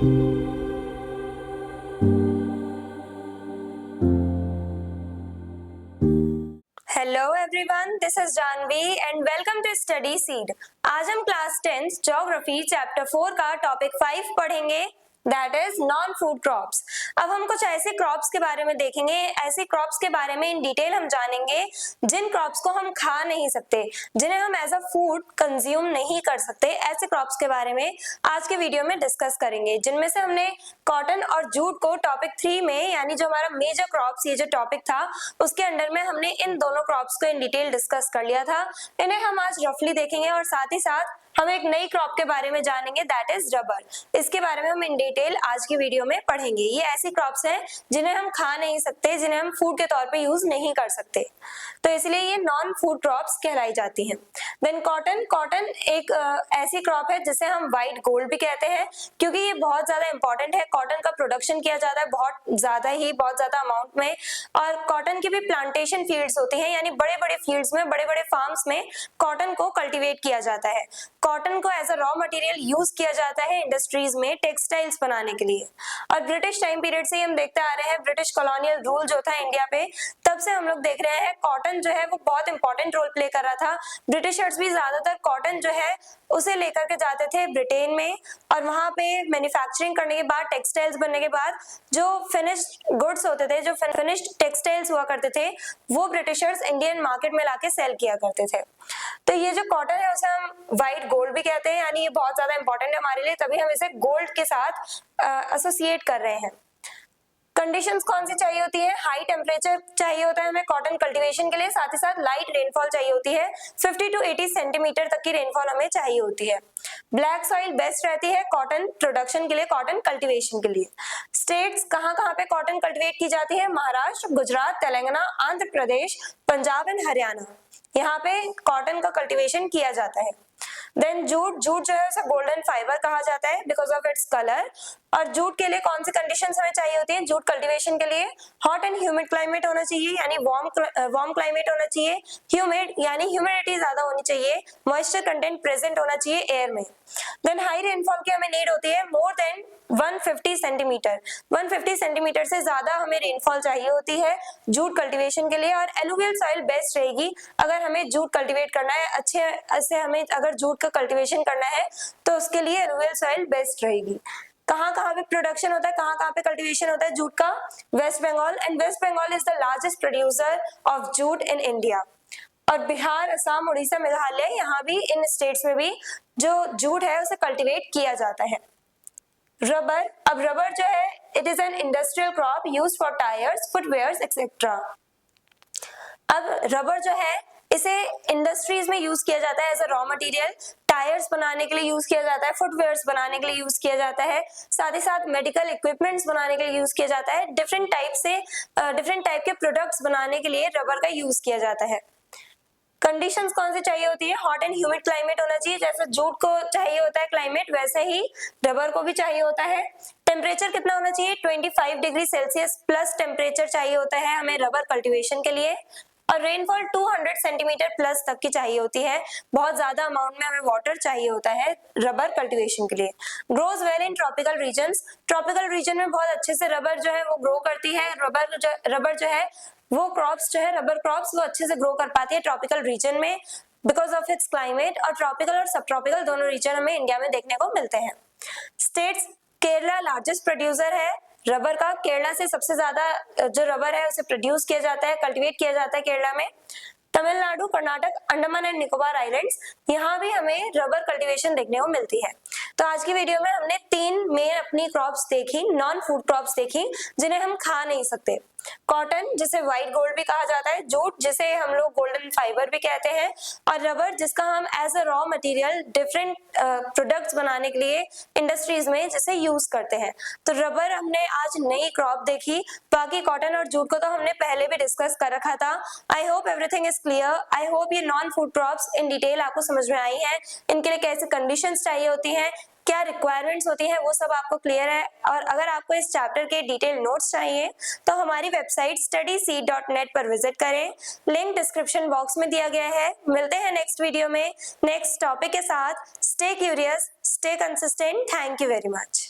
Hello everyone, this is Janvi and welcome to study seed. आज हम class 10 geography chapter 4 का topic 5 पढ़ेंगे, that is non food crops. अब हम कुछ ऐसे क्रॉप्स के बारे में देखेंगे, ऐसे क्रॉप्स के बारे में इन डिटेल हम जानेंगे जिन क्रॉप्स को हम खा नहीं सकते, जिन्हें हम एज अ फूड कंज्यूम नहीं कर सकते। ऐसे क्रॉप्स के बारे में आज के वीडियो में डिस्कस करेंगे, जिनमें से हमने कॉटन और जूट को टॉपिक 3 में, यानी जो हमारा मेजर क्रॉप्स ये जो टॉपिक था उसके अंडर में हमने इन दोनों क्रॉप्स को इन डिटेल डिस्कस कर लिया था। इन्हें हम आज रफली देखेंगे और साथ ही साथ हम एक नई क्रॉप के बारे में जानेंगे, दैट इज रबर। इसके बारे में हम इन डिटेल आज की वीडियो में पढ़ेंगे। ये ऐसी क्रॉप्स हैं जिन्हें हम खा नहीं सकते, जिन्हें हम फूड के तौर पे यूज नहीं कर सकते, तो इसलिए ये नॉन फूड क्रॉप्स कहलाई जाती हैं। देन कॉटन, कॉटन एक ऐसी क्रॉप है जिसे हम व्हाइट गोल्ड भी कहते हैं, क्योंकि ये बहुत ज्यादा इंपॉर्टेंट है। कॉटन का प्रोडक्शन किया जाता है बहुत ज्यादा अमाउंट में, और कॉटन की भी प्लांटेशन फील्ड्स होती हैं, यानी बड़े बड़े फील्ड्स में, बड़े बड़े फार्म्स में कॉटन को कल्टीवेट किया जाता है। कॉटन को as a raw material use किया जाता है इंडस्ट्रीज में टेक्सटाइल्स बनाने के लिए। और ब्रिटिश टाइम पीरियड से हम देखते आ रहे हैं, ब्रिटिश कॉलोनियल रूल जो था इंडिया पे, तब से हम लोग देख रहे हैं कॉटन जो है वो बहुत इंपॉर्टेंट रोल प्ले कर रहा था। ब्रिटिशर्स भी ज्यादातर कॉटन जो है उसे लेकर के जाते थे ब्रिटेन में, और वहां पे मैन्युफैक्चरिंग करने के बाद, टेक्सटाइल्स बनने के बाद जो फिनिश्ड गुड्स होते थे, जो फिनिश्ड टेक्सटाइल्स हुआ करते थे, वो ब्रिटिशर्स इंडियन मार्केट में लाके सेल किया करते थे। तो ये जो कॉटन है उसे हम व्हाइट गोल्ड भी कहते हैं, यानी ये बहुत ज्यादा इंपॉर्टेंट है हमारे लिए, तभी हम इसे गोल्ड के साथ एसोसिएट कर रहे हैं। कंडीशंस कौन सी चाहिए होती है? हाई टेम्परेचर चाहिए होता है हमें कॉटन कल्टीवेशन के लिए, साथ ही साथ लाइट रेनफॉल चाहिए होती है, 50 to 80 सेंटीमीटर तक की रेनफॉल हमें चाहिए होती है। ब्लैक सॉइल बेस्ट रहती है कॉटन प्रोडक्शन के लिए, कॉटन कल्टीवेशन के लिए। स्टेट्स कहाँ कहाँ पे कॉटन कल्टीवेट की जाती है? महाराष्ट्र, गुजरात, तेलंगाना, आंध्र प्रदेश, पंजाब एंड हरियाणा, यहाँ पे कॉटन का कल्टीवेशन किया जाता है। देन जूट, जूट जो है उसे गोल्डन फाइबर कहा जाता है बिकॉज ऑफ इट्स कलर। और जूट के लिए कौन सी कंडीशंस हमें चाहिए होती है? जूट कल्टीवेशन के लिए हॉट एंड ह्यूमिड क्लाइमेट होना चाहिए, यानी वार्म क्लाइमेट होना चाहिए। ह्यूमिड यानी ह्यूमिडिटी ज्यादा होनी चाहिए, मॉइस्चर कंटेंट प्रेजेंट होना चाहिए एयर में। देन हाई रेनफॉल की हमें नीड होती है, मोर देन 150 सेंटीमीटर, 150 सेंटीमीटर से ज्यादा हमें रेनफॉल चाहिए होती है जूट कल्टीवेशन के लिए। और एलुवियल सॉइल बेस्ट रहेगी अगर हमें जूट कल्टीवेट करना है, अच्छे से हमें अगर जूट का कल्टीवेशन करना है तो उसके लिए एलुवियल सॉइल बेस्ट रहेगी। कहाँ कहाँ पे प्रोडक्शन होता है, कहाँ कहाँ पे कल्टीवेशन होता है जूट का? West Bengal, and West Bengal is the largest producer of jute in India. और बिहार, असम, उड़ीसा, मेघालय, यहाँ भी इन स्टेट्स में भी जो जूट है उसे कल्टीवेट किया जाता है। रबर, अब रबर जो है it is an industrial crop used for tyres, footwears etcetera. अब रबर जो है इसे इंडस्ट्रीज में यूज किया जाता है as a raw material, tyres बनाने के लिए यूज किया जाता है, फुटवेयर्स बनाने के लिए यूज किया जाता है, साथ ही साथ मेडिकल इक्विपमेंट्स बनाने के लिए यूज किया जाता है, डिफरेंट टाइप के प्रोडक्ट्स बनाने के लिए रबर का यूज किया जाता है। कंडीशंस कौन सी चाहिए होती है? हॉट एंड ह्यूमिड क्लाइमेट होना चाहिए, जैसे जूट को चाहिए होता है क्लाइमेट, वैसे ही रबर को भी चाहिए होता है। टेम्परेचर कितना होना चाहिए? 25 डिग्री सेल्सियस प्लस टेम्परेचर चाहिए होता है हमें रबर कल्टीवेशन के लिए। और रेनफॉल 200 सेंटीमीटर प्लस तक की चाहिए होती है, बहुत ज्यादा अमाउंट में हमें वाटर चाहिए होता है रबर कल्टीवेशन के लिए। Grows well in tropical regions, tropical region में बहुत अच्छे से रबर जो है वो ग्रो करती है। रबर जो है वो क्रॉप्स जो है, रबर क्रॉप्स वो अच्छे से ग्रो कर पाती है ट्रॉपिकल रीजन में बिकॉज ऑफ इट्स क्लाइमेट। और ट्रॉपिकल और सब ट्रॉपिकल दोनों रीजन हमें इंडिया में देखने को मिलते हैं। स्टेट्स, केरला लार्जेस्ट प्रोड्यूसर है रबर का, केरला से सबसे ज्यादा जो रबर है उसे प्रोड्यूस किया जाता है, कल्टीवेट किया जाता है केरला में। तमिलनाडु, कर्नाटक, अंडमान एंड निकोबार आइलैंड्स, यहाँ भी हमें रबर कल्टीवेशन देखने को मिलती है। तो आज की वीडियो में हमने 3 मेन अपनी क्रॉप्स देखी, नॉन फूड क्रॉप्स देखी, जिन्हें हम खा नहीं सकते। कॉटन जिसे व्हाइट गोल्ड भी कहा जाता है, जूट जिसे हम लोग गोल्डन फाइबर भी कहते हैं, और रबर जिसका हम as a raw material different products बनाने के लिए इंडस्ट्रीज में जिसे यूज करते हैं। तो रबर हमने आज नई क्रॉप देखी, बाकी कॉटन और जूट को तो हमने पहले भी डिस्कस कर रखा था। I hope everything is clear. I hope ये non food crops in detail आपको समझ में आई है, इनके लिए कैसे कंडीशंस चाहिए होती हैं, क्या रिक्वायरमेंट्स होती है, वो सब आपको क्लियर है। और अगर आपको इस चैप्टर के डिटेल नोट्स चाहिए तो हमारी वेबसाइट studyseed.net पर विजिट करें, लिंक डिस्क्रिप्शन बॉक्स में दिया गया है। मिलते हैं नेक्स्ट वीडियो में नेक्स्ट टॉपिक के साथ। Stay curious, stay consistent. Thank you very much.